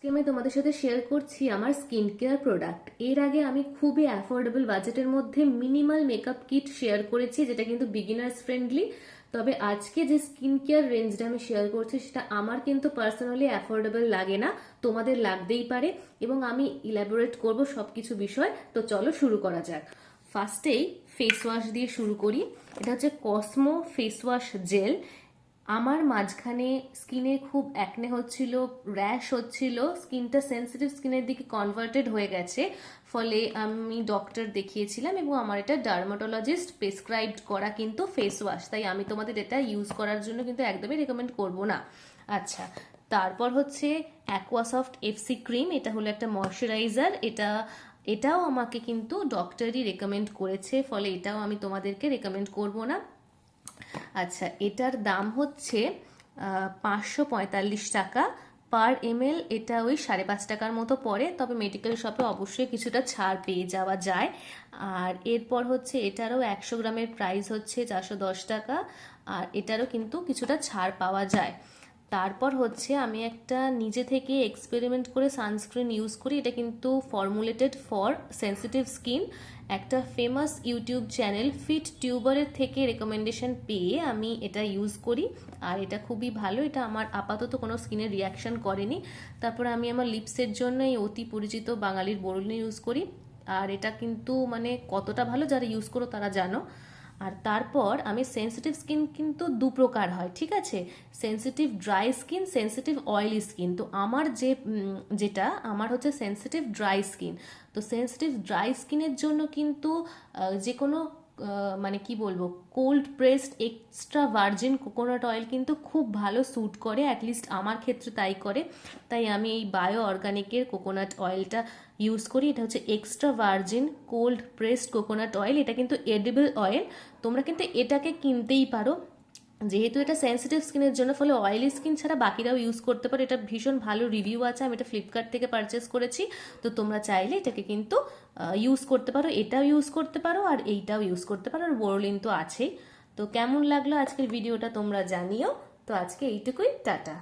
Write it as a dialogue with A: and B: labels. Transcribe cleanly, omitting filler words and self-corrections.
A: আমি তোমাদের সাথে শেয়ার করছি আমার স্কিন কেয়ার প্রোডাক্ট। এর আগে আমি খুবই অ্যাফোর্ডেবল বাজেটের মধ্যে মিনিমাল মেকআপ কিট শেয়ার করেছি, যেটা কিন্তু বিগিনার্স ফ্রেন্ডলি। তবে আজকে যে স্কিন কেয়ার রেঞ্জটা আমি শেয়ার করছি সেটা আমার কিন্তু পার্সোনালি অ্যাফোর্ডেবল লাগে না, তোমাদের লাগতেই পারে, এবং আমি ইলাবোরেট করব সবকিছু বিষয়। তো চলো শুরু করা যাক। ফার্স্টেই ফেস ওয়াশ দিয়ে শুরু করি। এটা হচ্ছে কসমো ফেস ওয়াশ জেল। আমার মাঝখানে স্কিনে খুব অ্যাকনে হচ্ছিল, র্যাশ হচ্ছিল, স্কিনটা সেন্সিটিভ স্কিনের দিকে কনভার্টেড হয়ে গেছে। ফলে আমি ডক্টর দেখিয়েছিলাম এবং আমার এটা ডার্মাটোলজিস্ট প্রেসক্রাইবড করা কিন্তু ফেস ওয়াশ, তাই আমি তোমাদের এটা ইউজ করার জন্য কিন্তু একদমই রেকমেন্ড করব না। আচ্ছা, তারপর হচ্ছে অ্যাকোয়াসফট এফসি ক্রিম। এটা হলো একটা ময়শ্চারাইজার। এটাও আমাকে কিন্তু ডক্টরই রেকমেন্ড করেছে, ফলে এটাও আমি তোমাদেরকে রেকমেন্ড করব না। আচ্ছা, এটার দাম হচ্ছে 545 টাকা পার এমএল। এটা ওই 5.5 টাকার মতো পড়ে, তবে মেডিকেল শপে অবশ্যই কিছুটা ছাড় পেয়ে যাওয়া যায়। আর এরপর হচ্ছে এটারও 100 গ্রামের প্রাইস হচ্ছে 410 টাকা, আর এটারও কিন্তু কিছুটা ছাড় পাওয়া যায়। তারপর হচ্ছে আমি একটা নিজে থেকে এক্সপেরিমেন্ট করে সানস্ক্রিন ইউজ করি। এটা কিন্তু ফর্মুলেটেড ফর সেন্সিটিভ স্কিন। একটা ফেমাস ইউটিউব চ্যানেল ফিট টিউবারের থেকে রেকমেন্ডেশন পেয়ে আমি এটা ইউজ করি, আর এটা খুবই ভালো। এটা আমার আপাতত কোনো স্কিনের রিয়াকশন করেনি। তারপর আমি আমার লিপসের জন্য এই অতি পরিচিত বাঙালির বোরোলিন ইউজ করি, আর এটা কিন্তু মানে কতটা ভালো যারা ইউজ করো তারা জানো। আর তারপর আমি সেন্সিটিভ স্কিন কিন্তু দু প্রকার হয়, ঠিক আছে? Sensitive dry skin, sensitive oily skin. তো আমার যেটা আমার হচ্ছে সেন্সিটিভ ড্রাই স্কিন। তো সেন্সিটিভ ড্রাই স্কিনের জন্য কিন্তু যে কোনো মানে কি বলবো, cold pressed extra virgin coconut oil কিন্তু খুব ভালো স্যুট করে, অ্যাটলিস্ট আমার ক্ষেত্রে তাই করে। তাই আমি এই বায়ো অর্গানিকের কোকোনাট অয়েলটা ইউজ করি। এটা হচ্ছে extra virgin cold pressed coconut oil. এটা কিন্তু এডিবল অয়েল, তোমরা কিন্তু এটাকে কিনতেই পারো, যেহেতু এটা সেন্সিটিভ স্কিনের জন্য। ফলে অয়েলি স্কিন ছাড়া বাকিরাও ইউজ করতে পারো। এটা ভীষণ ভালো রিভিউ আছে, আমি এটা ফ্লিপকার্ট থেকে পারচেস করেছি। তো তোমরা চাইলে এটাকে কিন্তু ইউজ করতে পারো, এটাও ইউজ করতে পারো আর এইটাও ইউজ করতে পারো। আর বোরোলিন তো আছেই। তো কেমন লাগলো আজকের ভিডিওটা তোমরা জানিও। তো আজকে এইটুকুই, টাটা।